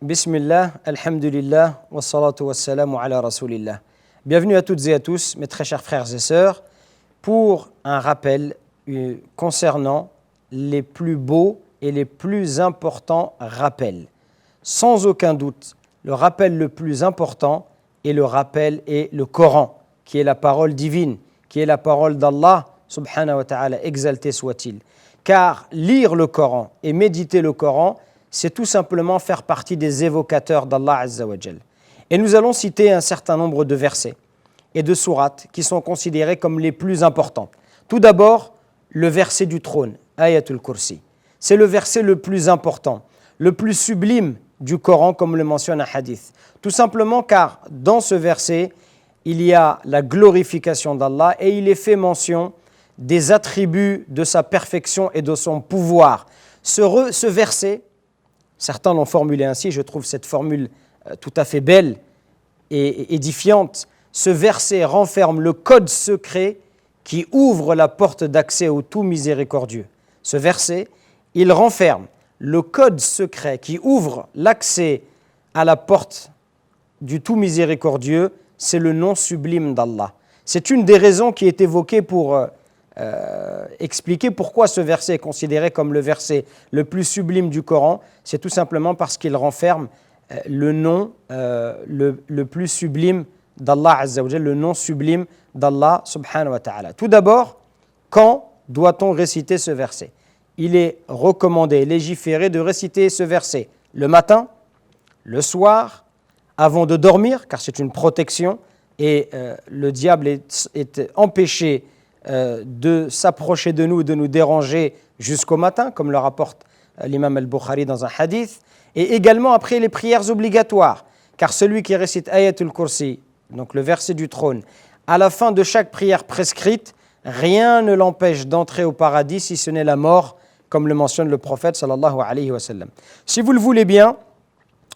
Bismillah, alhamdulillah, wa salatu wa salamu ala rasulillah. Bienvenue à toutes et à tous, mes très chers frères et sœurs, pour un rappel concernant les plus beaux et les plus importants rappels. Sans aucun doute, le rappel le plus important est le Coran, qui est la parole divine, qui est la parole d'Allah, subhanahu wa ta'ala, exalté soit-il. Car lire le Coran et méditer le Coran, c'est tout simplement faire partie des évocateurs d'Allah Azza wa Jal. Et nous allons citer un certain nombre de versets et de sourates qui sont considérés comme les plus importants. Tout d'abord, le verset du trône, Ayatul Kursi. C'est le verset le plus important, le plus sublime du Coran, comme le mentionne un hadith. Tout simplement car dans ce verset, il y a la glorification d'Allah et il est fait mention des attributs de sa perfection et de son pouvoir. Ce verset, certains l'ont formulé ainsi, je trouve cette formule tout à fait belle et édifiante. Ce verset renferme le code secret qui ouvre la porte d'accès au tout miséricordieux. Ce verset, il renferme le code secret qui ouvre l'accès à la porte du tout miséricordieux, c'est le nom sublime d'Allah. C'est une des raisons qui est évoquée pour expliquer pourquoi ce verset est considéré comme le verset le plus sublime du Coran. C'est tout simplement parce qu'il renferme le nom le plus sublime d'Allah Azza wa Jal, le nom sublime d'Allah subhanahu wa ta'ala. Tout d'abord, quand doit-on réciter ce verset? Il est recommandé, légiféré de réciter ce verset le matin, le soir, avant de dormir, car c'est une protection et le diable est empêché de s'approcher de nous déranger jusqu'au matin, comme le rapporte l'imam al-Bukhari dans un hadith, et également après les prières obligatoires, car celui qui récite Ayatul Kursi, donc le verset du trône, à la fin de chaque prière prescrite, rien ne l'empêche d'entrer au paradis si ce n'est la mort, comme le mentionne le prophète sallallahu alayhi wa sallam. Si vous le voulez bien,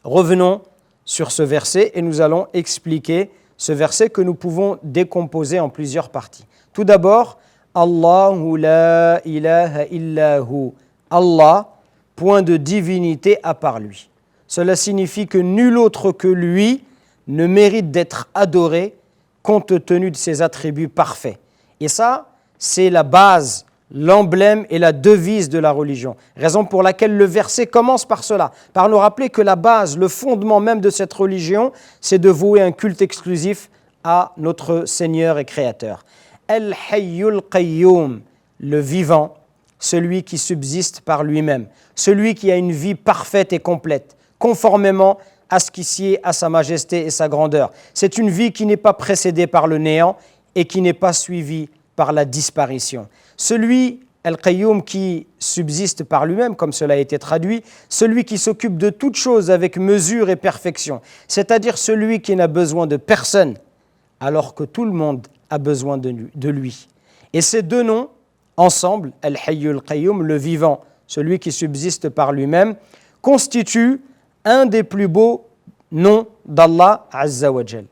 revenons sur ce verset et nous allons expliquer ce verset que nous pouvons décomposer en plusieurs parties. Tout d'abord, Allahu la ilaha illahu. Allah, point de divinité à part lui. Cela signifie que nul autre que lui ne mérite d'être adoré compte tenu de ses attributs parfaits. Et ça, c'est la base, l'emblème et la devise de la religion. Raison pour laquelle le verset commence par cela, par nous rappeler que la base, le fondement même de cette religion, c'est de vouer un culte exclusif à notre Seigneur et Créateur. Al-Hayyul Qayyum, le vivant, celui qui subsiste par lui-même, celui qui a une vie parfaite et complète, conformément à ce qui sied à sa majesté et sa grandeur. C'est une vie qui n'est pas précédée par le néant et qui n'est pas suivie par la disparition. Celui, Al-Qayyum, qui subsiste par lui-même, comme cela a été traduit, celui qui s'occupe de toutes choses avec mesure et perfection, c'est-à-dire celui qui n'a besoin de personne, alors que tout le monde a besoin de lui. Et ces deux noms, ensemble, Al-Hayyul Qayyum, le vivant, celui qui subsiste par lui-même, constituent un des plus beaux noms d'Allah Azza wa Jal.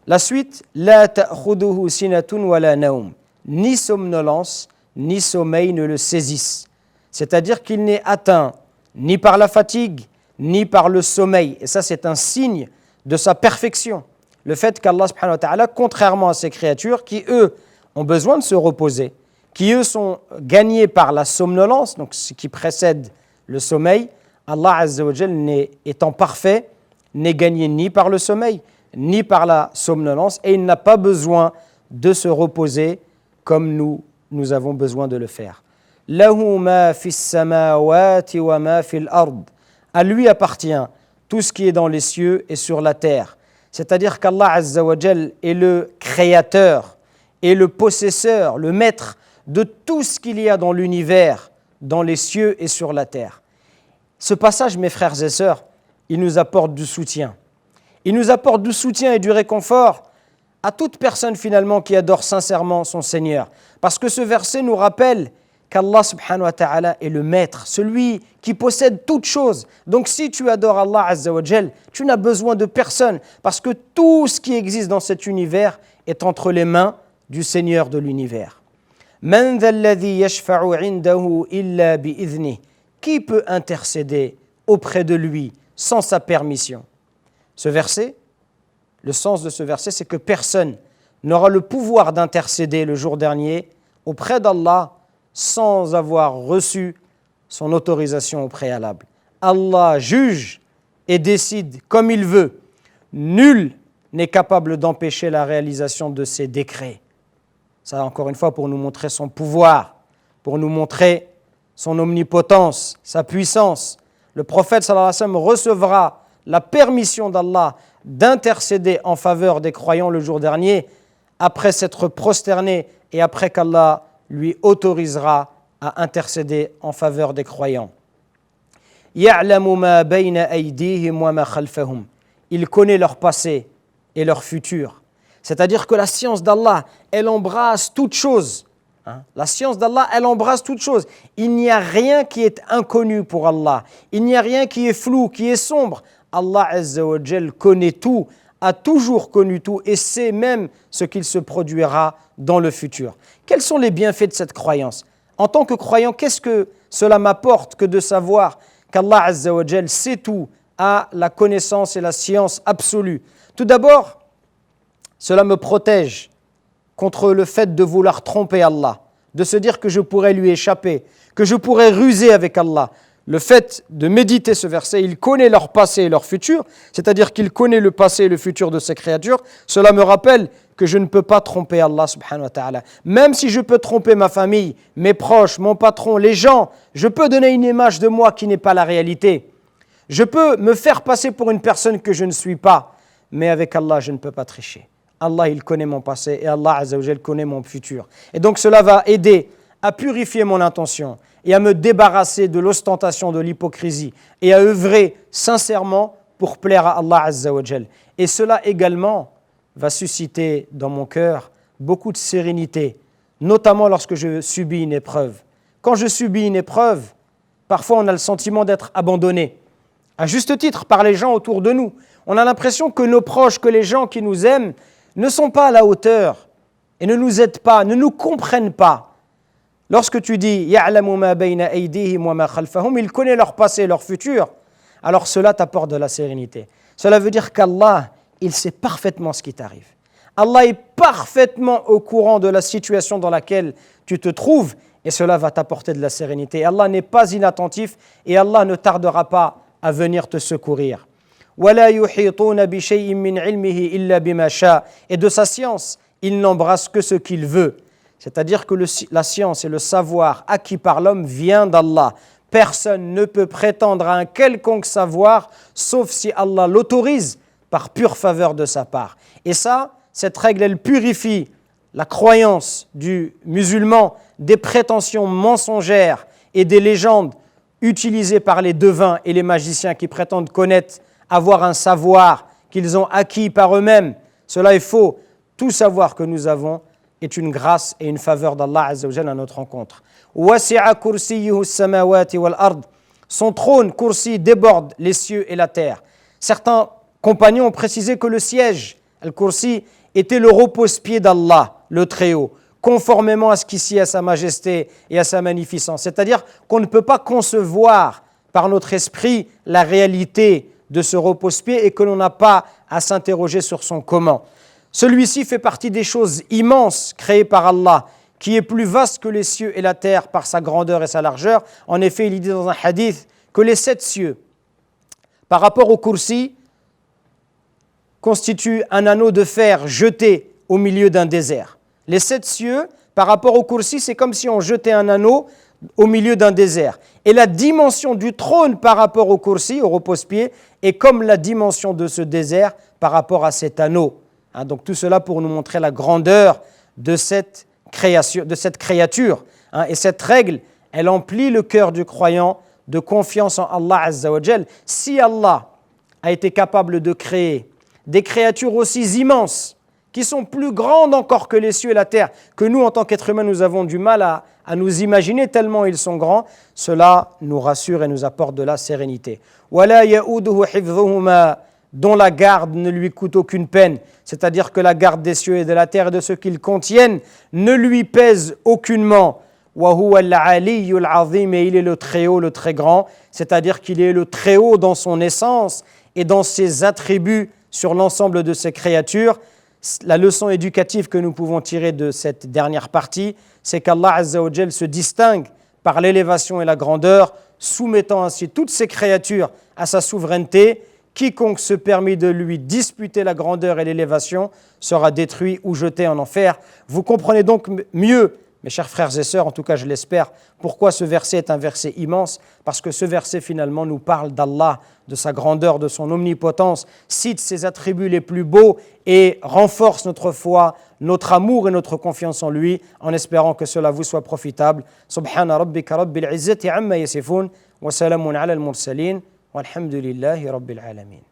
La suite, La ta'khuduhu sinatun wa la naum. Ni somnolence, ni sommeil ne le saisissent. C'est-à-dire qu'il n'est atteint ni par la fatigue, ni par le sommeil. Et ça, c'est un signe de sa perfection. Le fait qu'Allah subhanahu wa ta'ala, contrairement à ses créatures qui, eux, ont besoin de se reposer, qui, eux, sont gagnés par la somnolence, donc ce qui précède le sommeil, Allah Azza wa Jal, étant parfait, n'est gagné ni par le sommeil, ni par la somnolence, et il n'a pas besoin de se reposer comme nous avons besoin de le faire. Lahu ma fis samawati wa ma fil ard. À lui appartient tout ce qui est dans les cieux et sur la terre. C'est-à-dire qu'Allah Azza wa Jal est le créateur et le possesseur, le maître de tout ce qu'il y a dans l'univers, dans les cieux et sur la terre. Ce passage, mes frères et sœurs, il nous apporte du soutien. Il nous apporte du soutien et du réconfort à toute personne finalement qui adore sincèrement son Seigneur. Parce que ce verset nous rappelle qu'Allah subhanahu wa ta'ala est le maître, celui qui possède toutes choses. Donc si tu adores Allah Azza wa Jal, tu n'as besoin de personne parce que tout ce qui existe dans cet univers est entre les mains du Seigneur de l'univers. Man dha alladhi yashfa'u 'indahu illa bi'idhnih. Qui peut intercéder auprès de lui sans sa permission. Ce verset, le sens de ce verset, c'est que personne n'aura le pouvoir d'intercéder le jour dernier auprès d'Allah sans avoir reçu son autorisation au préalable. Allah juge et décide comme il veut. Nul n'est capable d'empêcher la réalisation de ses décrets. Ça, encore une fois, pour nous montrer son pouvoir, pour nous montrer son omnipotence, sa puissance. Le prophète sallallahu alayhi wa sallam recevra la permission d'Allah d'intercéder en faveur des croyants le jour dernier, après s'être prosterné et après qu'Allah lui autorisera à intercéder en faveur des croyants. يَعْلَمُ مَا بَيْنَ أَيْدِيهِمْ وَمَا خَلْفَهُمْ. Il connaît leur passé et leur futur. C'est-à-dire que la science d'Allah, elle embrasse toute chose. La science d'Allah, elle embrasse toute chose. Il n'y a rien qui est inconnu pour Allah. Il n'y a rien qui est flou, qui est sombre. Allah Azza wa Jal connaît tout, a toujours connu tout et sait même ce qu'il se produira dans le futur. Quels sont les bienfaits de cette croyance? En tant que croyant, qu'est-ce que cela m'apporte que de savoir qu'Allah Azza wa Jal sait tout, a la connaissance et la science absolue? Tout d'abord, cela me protège contre le fait de vouloir tromper Allah, de se dire que je pourrais lui échapper, que je pourrais ruser avec Allah. Le fait de méditer ce verset, il connaît leur passé et leur futur, c'est-à-dire qu'il connaît le passé et le futur de ses créatures. Cela me rappelle que je ne peux pas tromper Allah subhanahu wa ta'ala. Même si je peux tromper ma famille, mes proches, mon patron, les gens, je peux donner une image de moi qui n'est pas la réalité. Je peux me faire passer pour une personne que je ne suis pas, mais avec Allah, je ne peux pas tricher. Allah, il connaît mon passé et Allah Azza wa Jal connaît mon futur. Et donc cela va aider à purifier mon intention et à me débarrasser de l'ostentation, de l'hypocrisie et à œuvrer sincèrement pour plaire à Allah Azza wa Jal. Et cela également va susciter dans mon cœur beaucoup de sérénité, notamment lorsque je subis une épreuve. Quand je subis une épreuve, parfois on a le sentiment d'être abandonné, à juste titre par les gens autour de nous. On a l'impression que nos proches, que les gens qui nous aiment, ne sont pas à la hauteur et ne nous aident pas, ne nous comprennent pas. Lorsque tu dis « Ya'lamu ma bayna aydihim wa ma khalfahum » il connaît leur passé et leur futur, alors cela t'apporte de la sérénité. Cela veut dire qu'Allah, il sait parfaitement ce qui t'arrive. Allah est parfaitement au courant de la situation dans laquelle tu te trouves et cela va t'apporter de la sérénité. Allah n'est pas inattentif et Allah ne tardera pas à venir te secourir. وَلَا يُحِيطُونَ بِشَيْءٍ مِّنْ عِلْمِهِ إِلَّا بِمَا شَاءَ. Et de sa science, il n'embrasse que ce qu'il veut. C'est-à-dire que la science et le savoir acquis par l'homme vient d'Allah. Personne ne peut prétendre à un quelconque savoir, sauf si Allah l'autorise par pure faveur de sa part. Et ça, cette règle, elle purifie la croyance du musulman des prétentions mensongères et des légendes utilisées par les devins et les magiciens qui prétendent connaître, avoir un savoir qu'ils ont acquis par eux-mêmes. Cela est faux. Tout savoir que nous avons est une grâce et une faveur d'Allah Azza wa Jalla à notre rencontre. وَسِعَ كُرْسِيُّهُ السَّمَاوَاتِ وَالْأَرْضِ. Son trône, kursi, déborde les cieux et la terre. Certains compagnons ont précisé que le siège, al-kursi, était le repose-pied d'Allah, le Très-Haut, conformément à ce qui sied à sa majesté et à sa magnificence. C'est-à-dire qu'on ne peut pas concevoir par notre esprit la réalité de ce repose-pied et que l'on n'a pas à s'interroger sur son comment. Celui-ci fait partie des choses immenses créées par Allah, qui est plus vaste que les cieux et la terre par sa grandeur et sa largeur. En effet, il dit dans un hadith que les 7 cieux, par rapport au kursi, constituent un anneau de fer jeté au milieu d'un désert. Les 7 cieux, par rapport au kursi, c'est comme si on jetait un anneau au milieu d'un désert. Et la dimension du trône par rapport au kursi, au repose-pied, est comme la dimension de ce désert par rapport à cet anneau. Donc tout cela pour nous montrer la grandeur de cette créature. Et cette règle, elle emplit le cœur du croyant de confiance en Allah Azza wa Jal. Si Allah a été capable de créer des créatures aussi immenses, qui sont plus grandes encore que les cieux et la terre, que nous, en tant qu'êtres humains, nous avons du mal à nous imaginer tellement ils sont grands, cela nous rassure et nous apporte de la sérénité. وَلَا يَؤُودُهُ حِفْظُهُمَا, dont la garde ne lui coûte aucune peine, c'est-à-dire que la garde des cieux et de la terre et de ce qu'ils contiennent ne lui pèse aucunement. wa huwa al-aliyyul azim, et il est le très haut, le très grand, c'est-à-dire qu'il est le très haut dans son essence et dans ses attributs sur l'ensemble de ses créatures. La leçon éducative que nous pouvons tirer de cette dernière partie, c'est qu'Allah Azza wa Jal se distingue par l'élévation et la grandeur, soumettant ainsi toutes ses créatures à sa souveraineté. Quiconque se permet de lui disputer la grandeur et l'élévation sera détruit ou jeté en enfer. Vous comprenez donc mieux, mes chers frères et sœurs, en tout cas je l'espère, pourquoi ce verset est un verset immense, parce que ce verset finalement nous parle d'Allah, de sa grandeur, de son omnipotence, cite ses attributs les plus beaux et renforce notre foi, notre amour et notre confiance en lui, en espérant que cela vous soit profitable. Subhana rabbika rabbil izzati amma yasifun, wa salamun ala al-mursalin, walhamdulillahi rabbil alamin.